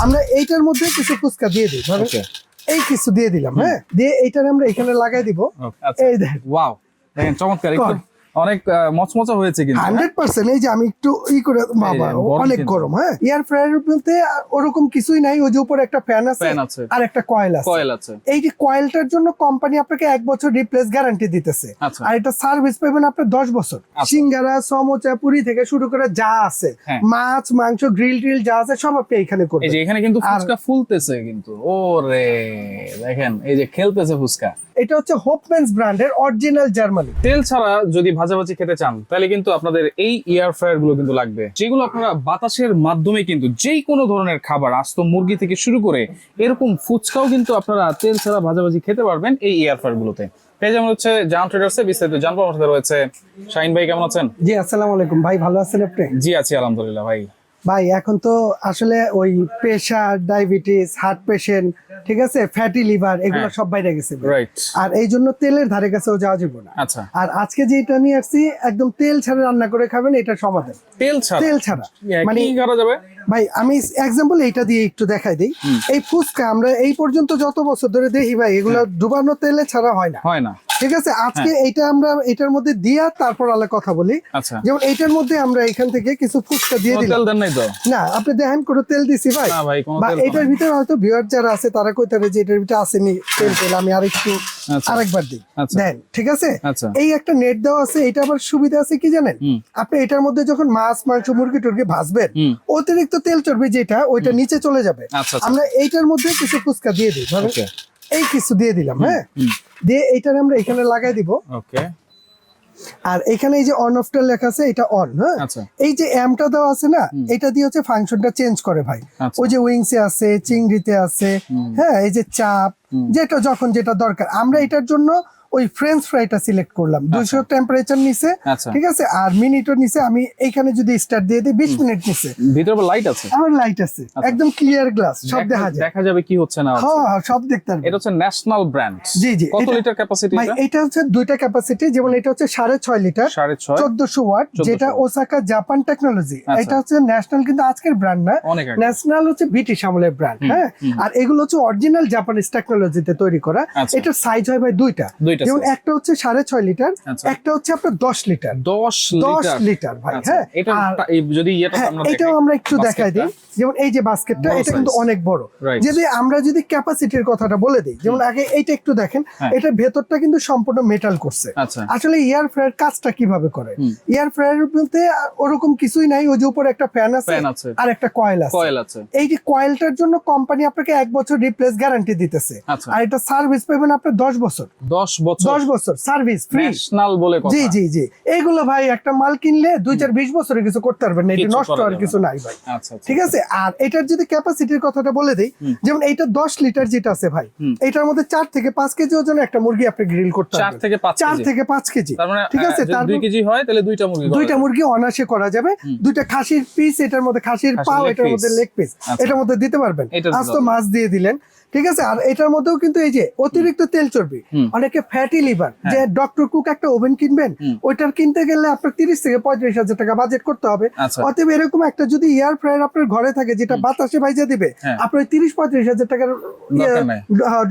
আমরা এইটার মধ্যে কিছু ফুচকা দিয়ে দিই, ধরেন এই কিছু দিয়ে দিলাম, হ্যাঁ, দিয়ে এইটার আমরা এখানে লাগাই দিব। এই দেখেন, ওয়াও, দেখেন চমৎকার, একটু অনেক মচমচা হয়েছে কিন্তু 100%। এই যে আমি একটু করে, বাবা অনেক গরম। হ্যাঁ, এয়ার ফ্রায়ার বলতে ওরকম কিছুই নাই, ওই যে উপরে একটা ফ্যান আছে আর একটা কয়েল আছে। এই যে কয়েলটার জন্য কোম্পানি আপনাকে 1 বছর রিপ্লেস গ্যারান্টি দিতেছে, আর এটা সার্ভিস পাবেন আপনার 10 বছর। সিঙ্গারা, সমোচা, পুরি থেকে শুরু করে যা আছে, মাছ মাংস গ্রিল টিল যা আছে সব আপনি এখানে করবেন। এই যে এখানে কিন্তু ফুচকা ফুলতেছে কিন্তু, ওরে দেখেন এই যে খেলতেছে ফুচকা। এটা হচ্ছে হোপম্যানস ব্র্যান্ডের অরিজিনাল জার্মানি। তেল ছাড়া যদি ভাজাভাজি খেতে চান তাহলে কিন্তু আপনাদের এই এয়ার ফ্রায়ার গুলো কিন্তু লাগবে, যেগুলো আপনারা বাতাসের মাধ্যমে কিন্তু যেই কোনো ধরনের খাবার, আস্ত মুরগি থেকে শুরু করে এরকম ফুচকাও কিন্তু আপনারা তেল ছাড়া ভাজাভাজি খেতে পারবেন এই এয়ার ফ্রায়ার গুলোতে। যেমন হচ্ছে জান ট্রেডার্সে বিস্তারিত জানবো। আমার সাথে রয়েছে শাহিন ভাই, কেমন আছেন? জি, আসসালামু আলাইকুম ভাই, ভালো আছেন আপনি? জি আছি আলহামদুলিল্লাহ। ভাই এখন তো আসলে ওই প্রেসার, ডায়াবেটিস, হার্ট পেশেন্ট, ঠিক আছে, ফ্যাটি লিভার, এগুলো সব বাইরে গেছে, আর এই জন্য তেলের ধারে কাছেও যাওয়া যাবে না। আর আজকে যেটা নিয়ে আসছি একদম তেল ছাড়া রান্না করে খাবেন, এটা সমাধান। তেল ছাড়া মানে কি করা যাবে ভাই? আমি এক্সাম্পল এইটা দিয়ে একটু দেখাই দিই। এই ফুচকা আমরা এই পর্যন্ত যত বছর ধরে দেখি ভাই, এগুলো ডুবানো তেলে ছাড়া হয় না। ঠিক আছে, আজকে এইটা আমরা এটার মধ্যে দিয়া তারপর আলাদা কথা বলি। যেমন এইটার মধ্যে আমরা এখান থেকে কিছু ফুচকা দিয়ে দিলাম। না, আপনি দেখেন কোনো তেল দিছি ভাই? বা এটার ভিতরে হয়তো ভিউয়ার যারা আছে তারা কইতারে যে এটার ভিতরে আসেনি তেল, আমি আরেকবার দিই, দেন, ঠিক আছে। এই একটা নেট দেওয়া আছে, এটা আবার সুবিধা আছে কি জানেন? আপনি এটার মধ্যে যখন মাছ মাংস মুরগি টুরগি ভাজবেন, অতিরিক্ত তেল চর্বি যেটা ওইটা নিচে চলে যাবে। আমরা এইটার মধ্যে কিছু ফুচকা দিয়ে দিই, ধরেন এই কিছু দিয়ে দিলাম, হ্যাঁ, দিয়ে এইটার আমরা এখানে লাগাই দিব। আর এখানে এই যে অন অফটা লেখা আছে, এটা অন। হ্যাঁ, এই যে এমটা দেওয়া আছে না, এটা দিয়ে হচ্ছে ফাংশনটা চেঞ্জ করে ভাই। ওই যে উইংসে আছে, চিংড়িতে আছে, হ্যাঁ, এই যে চাপ, যেটা যখন যেটা দরকার। আমরা এটার জন্য ওই ফ্রেঞ্চ ফ্রাইটা সিলেক্ট করলাম, 200 টেম্পারেচার নিচে, ঠিক আছে, আর মিনিটও নিচে। আমি এইখানে যদি স্টার্ট দিয়ে দিই 20 মিনিট নিচে। ভিতরে লাইট আছে? আমার লাইট আছে, একদম ক্লিয়ার গ্লাস, সব দেখা যাবে কি হচ্ছে না। হ্যাঁ, সব দেখতে পারবেন। এটা হচ্ছে ন্যাশনাল ব্র্যান্ড। জি জি। কত লিটার ক্যাপাসিটি ভাই? এটা হচ্ছে দুইটা ক্যাপাসিটি, যেমন এটা হচ্ছে 6.5 লিটার, 1400 ওয়াট, যেটা ওসাকা জাপান টেকনোলজি। এটা হচ্ছে ন্যাশনাল, কিন্তু আজকের ব্র্যান্ড না, ন্যাশনাল হচ্ছে ব্রিটিশ আমলের ব্র্যান্ড। হ্যাঁ, আর এগুলো হচ্ছে অরিজিনাল জাপানিজ টেকনোলজিতে তৈরি করা। এটার সাইজ হয় ভাই দুইটা, যেমন একটা হচ্ছে 6.5 লিটার, একটা হচ্ছে আপনার 10 লিটার। 10 লিটার ভাই। হ্যাঁ, এটা যদি এটাও আমরা একটু দেখাই দিই। যেমন এই যে বাস্কেটটা, এটা কিন্তু অনেক বড়। যদি আমরা যদি ক্যাপাসিটির কথাটা বলে দিই, যেমন আগে এইটা একটু দেখেন, এটার ভেতরটা কিন্তু সম্পূর্ণ মেটাল করছে। আসলে এয়ার ফ্রায়ার কাজটা কিভাবে করে? এয়ার ফ্রায়ার বলতে ওরকম কিছুই নাই, ওই যে উপরে একটা ফ্যান আছে আর একটা কয়েল আছে। এই যে কয়েলটার জন্য কোম্পানি আপনাকে 1 বছর রিপ্লেস গ্যারান্টি দিতেছে, আর এটা সার্ভিস পাবেন আপনার 10 বছর। 10 বছর সার্ভিস ফ্রি, ন্যাশনাল বলে কথা। জি জি জি। এইগুলো ভাই একটা মাল কিনলে 2-4-20 বছরে কিছু করতে পারবেন না, এটা নষ্ট আর কিছু নাই ভাই। ঠিক আছে। আর এটার যদি ক্যাপাসিটির কথাটা বলে দেই, যেমন এইটা 10 লিটার যেটা আছে ভাই, এটার মধ্যে 4 থেকে 5 কেজি ওজনের একটা মুরগি আপনি গ্রিল করতে পারবেন। 4 থেকে 5 কেজি, ঠিক আছে। তার 2 কেজি হয় তাহলে দুইটা মুরগি অনায়াসে করা যাবে। দুইটা খাসির পিস, এটার মধ্যে খাসির পাও, এটার মধ্যে লেগ পিস, এটার মধ্যে দিতে পারবেন। আস্ত মাছ দিয়ে দিলেন, ঠিক আছে। আর এটার মধ্যেও কিন্তু এই যে অতিরিক্ত তেল চর্বি, অনেকে ফ্যাটি লিভার, যে ডক্টর কুক একটা ওভেন কিনবেন, ওইটার কিনতে গেলে আপনার 30 থেকে 35 হাজার টাকা বাজেট করতে হবে। অতএব এরকম একটা যদি এয়ার ফ্রায়ার আপনার ঘরে থাকে, যেটা বাতাসে ভাইজা দিবে, আপনার 30-35 হাজার টাকার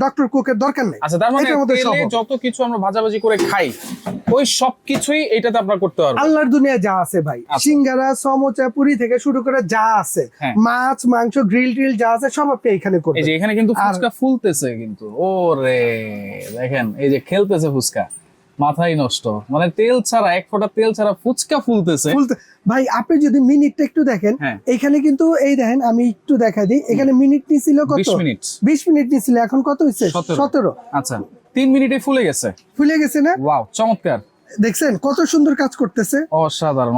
ডক্টর কুকের দরকার নেই। আচ্ছা, তার মানে তেলে যত কিছু আমরা ভাজাভাজি করে খাই, ওই সব কিছুই এটাতে আপনারা করতে পারবেন। আল্লাহর দুনিয়া যা আছে ভাই, সিঙ্গারা, সমোচা, পুরি থেকে শুরু করে যা আছে, মাছ মাংস গ্রিল টিল যা আছে সব আপনি এখানে করবেন। এই যে এখানে কিন্তু ফুচকা ফুলতেছে কিন্তু, ওরে দেখেন এই যে খেলতেছে ফুচকা, মাথায় নষ্ট। মানে তেল ছাড়া, এক ফোঁটা তেল ছাড়া ফুচকা ফুলতেছে ভাই। আপনি যদি মিনিটটা একটু দেখেন, এখানে কিন্তু এই দেখেন, আমি একটু দেখাই দিই। এখানে মিনিট নিছিল কত? 20 মিনিট নিছিল, এখন কত হচ্ছে? 17। আচ্ছা, 3 মিনিটে ফুলে গেছে না? ওয়াও, চমৎকার। দেখছেন কত সুন্দর কাজ করতেছে? অসাধারণ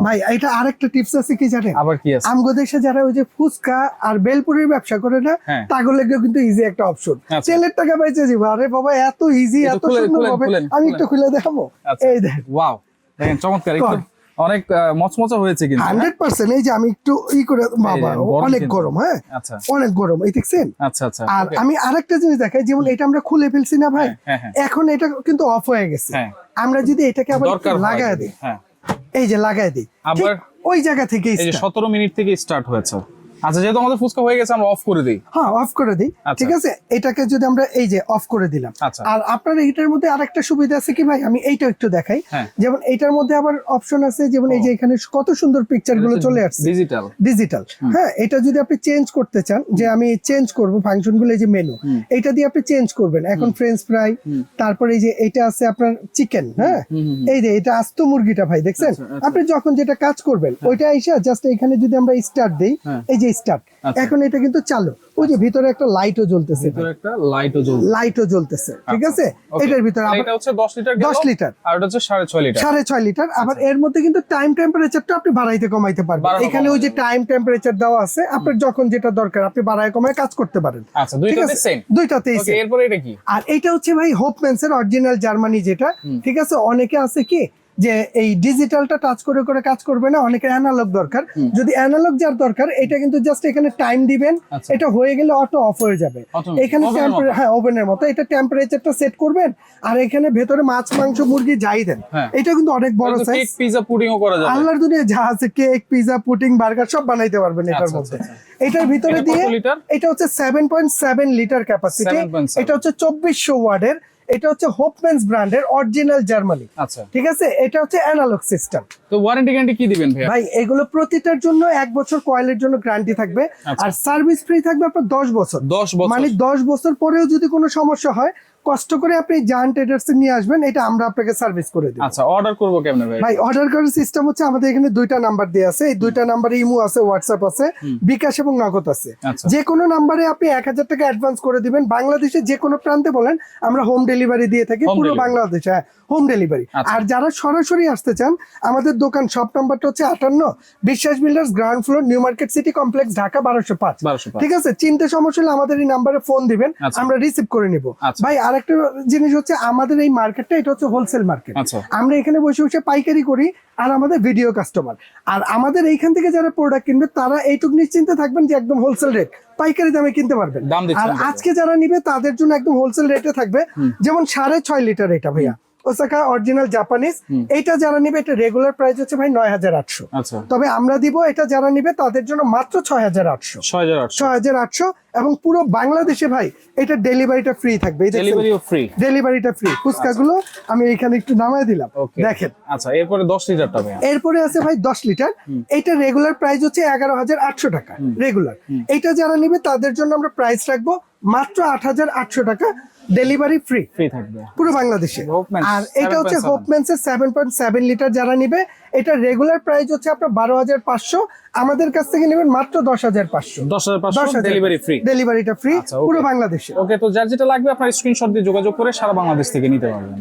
ভাই। এটা আরেকটা টিপস আছে কি জানেন? আবার কি আছে? আমগো দেশে যারা ওই যে ফুচকা আর বেলপুরির ব্যবসা করে না, তাগুলো কিন্তু ইজি একটা অপশন। তেলের টাকা বাইচে যাবে। আরে বাবা, এত ইজি, এত সুন্দর হবে। আমি একটু খুলে দেখাবো। এই দেখেন, ওয়াও, দেখেন চমৎকার, একটু অনেক মচমচা হয়েছে কিন্তু 100%। এই যে আমি একটু করে, বাবা অনেক গরম। হ্যাঁ, অনেক গরম। এই দেখছেন? আর আমি আরেকটা জিনিস দেখাই, যেমন এটা আমরা খুলে ফেলছি না ভাই, এখন এটা কিন্তু অফ হয়ে গেছে। আমরা যদি এটাকে আবার লাগায় দিই, এই যে লাগায় দিই, আবার ওই জায়গা থেকে 17 মিনিট থেকে স্টার্ট হয়েছে। আচ্ছা, যেহেতু আমাদের ফুচকা হয়ে গেছে আমরা অফ করে দিই। হ্যাঁ, অফ করে দিই। ঠিক আছে, এটাকে যদি আমরা এই যে অফ করে দিলাম। আর আপনার এইটার মধ্যে আরেকটা সুবিধা আছে কি ভাই, আমি এইটা একটু দেখাই। যেমন এইটার মধ্যে আবার অপশন আছে, যেমন এই যে এখানে কত সুন্দর পিকচার গুলো চলে আসছে, ডিজিটাল। হ্যাঁ, এটা যদি আপনি চেঞ্জ করতে চান, যে আমি চেঞ্জ করব ফাংশন গুলো, এই যে মেনু, এটা দিয়ে আপনি চেঞ্জ করবেন। এখন ফ্রেঞ্চ ফ্রাই, তারপরে এই যে এটা আছে আপনার চিকেন। হ্যাঁ, এই যে এটা আস্ত মুরগিটা ভাই, দেখছেন? আপনি যখন যেটা কাজ করবেন ওইটা এসে জাস্ট এখানে যদি আমরা স্টার্ট দেই, এই যে স্টার্ট, এখন এটা কিন্তু চালু। ওই যে ভিতরে একটা লাইটও জ্বলতেছে, লাইটও জ্বলতেছে। ঠিক আছে, এটার ভিতরে এটা হচ্ছে 10 লিটার, 10 লিটার, আর এটা হচ্ছে 6.5 লিটার, 6.5 লিটার। আবার এর মধ্যে কিন্তু টাইম টেম্পারেচারটা আপনি বাড়াইতে কমাইতে পারবেন। এখানে ওই যে টাইম টেম্পারেচার দেওয়া আছে, আপনার যখন যেটা দরকার আপনি বাড়ায় কমায় কাজ করতে পারেন। আচ্ছা, দুইটাতে সেম, দুইটাতেই সেম। এরপর এটা কি? আর এটা হচ্ছে ভাই হোপম্যানসের অরিজিনাল জার্মানি যেটা। ঠিক আছে, অনেকে আছে কি যে এই ডিজিটালটা টাচ করে করে কাজ করবে না, অনেকের অ্যানালগ দরকার। যদি অ্যানালগ যার দরকার, এটা কিন্তু জাস্ট এখানে টাইম দিবেন, এটা হয়ে গেলে অটো অফ হয়ে যাবে। এখানে হ্যাঁ, ওভেনের মতো এটা টেম্পারেচারটা সেট করবেন, আর এখানে ভেতরে মাছ, মাংস, মুরগি যাই দেন। এটা কিন্তু অনেক বড় সাইজ। কেক, পিজা, পুডিংও করা যাবে। আল্লাহর দুনিয়া যা আছে, কেক, পিজা, পুডিং, বার্গার সব বানাইতে পারবেন এটার মধ্যে। এটার ভিতরে দিয়ে এটা হচ্ছে 7.7 লিটার ক্যাপাসিটি। এটা হচ্ছে 2400 ওয়াটের। এটা হচ্ছে হোপম্যানস ব্র্যান্ডের অরিজিনাল জার্মানি। আচ্ছা, ঠিক আছে, এটা হচ্ছে অ্যানালগ সিস্টেম। তো ওয়ারেন্টি গ্যারান্টি কি দিবেন ভাই? ভাই এগুলো প্রতিটার জন্য 1 বছর কয়েলের জন্য গ্যারান্টি থাকবে, আর সার্ভিস ফ্রি থাকবে আপনার 10 বছর। মানে 10 বছর পরেও যদি কোনো সমস্যা হয়, কষ্ট করে আপনি জায়ান্ট ট্রেডার্স নিয়ে আসবেন, এটা আমরা আপনাকে সার্ভিস করে দেব। আচ্ছা, অর্ডার করব কেমনে ভাই? ভাই অর্ডার করার সিস্টেম হচ্ছে আমাদের এখানে 2টা নাম্বার দেয়া আছে। এই 2টা নাম্বারে ইমো আছে, হোয়াটসঅ্যাপ আছে, বিকাশ এবং নগদ আছে। যে কোনো নাম্বারে আপনি 1000 টাকা অ্যাডভান্স করে দিবেন। বাংলাদেশে যে কোনো প্রান্তে বলেন, আমরা হোম ডেলিভারি দিয়ে থাকি পুরো বাংলাদেশে। হ্যাঁ, হোম ডেলিভারি। আর যারা সরাসরি আসতে চান, আমাদের দোকান শপ নাম্বারটা হচ্ছে 58 বিশ্বাস builders, ground floor, new market city complex, Dhaka 1205। ঠিক আছে, চিনতে সমস্যা হলে আমাদের এই নাম্বারে ফোন দিবেন, আমরা রিসিভ করে নিব। ভাই আরেকটা জিনিস হচ্ছে, আমাদের এই মার্কেটটা এটা হচ্ছে হোলসেল মার্কেট। আমরা এখানে বসে বসে পাইকারি করি, আর আমাদের ভিডিও কাস্টমার। আর আমাদের এইখান থেকে যারা প্রোডাক্ট কিনবে, তারা এইটুকু নিশ্চিন্তে থাকবেন যে একদম হোলসেল রেট, পাইকারি দামে কিনতে পারবেন। আর আজকে যারা নিবে তাদের জন্য একদম হোলসেল রেটে থাকবে। যেমন 6.5 লিটার এটা ভাইয়া, ওসাকা অরিজিনাল জাপানিজ। এটা যারা নিবে, এটা রেগুলার প্রাইস হচ্ছে ভাই 9800। তবে আমরা দিব এটা যারা নিবে তাদের জন্য মাত্র 6800। 6800, এবং পুরো বাংলাদেশে ভাই এটা ডেলিভারিটা ফ্রি থাকবে। ডেলিভারিটা ফ্রি। ফুচকাগুলো আমি এখানে একটু নামায় দিলাম, দেখেন। আচ্ছা, এরপরে 10 লিটারটা ভাই। এরপরে আছে ভাই 10 লিটার। এটা রেগুলার প্রাইস হচ্ছে 11800 টাকা রেগুলার। এটা যারা নিবে তাদের জন্য আমরা প্রাইস রাখবো মাত্র 8800 টাকা, ডেলিভারি ফ্রি থাকবে পুরো বাংলাদেশে। আর এটা হচ্ছে হোপম্যানসের 7.7 লিটার যারা নিবে, এটা রেগুলার প্রাইস হচ্ছে আপনার 12500, আমাদের কাছ থেকে নেবেন মাত্র 10500। 10500 ডেলিভারি ফ্রি, ডেলিভারিটা ফ্রি পুরো বাংলাদেশে। ওকে, তো যার যেটা লাগবে আপনার স্ক্রিনশট দিয়ে যোগাযোগ করে সারা বাংলাদেশ থেকে নিতে পারবেন।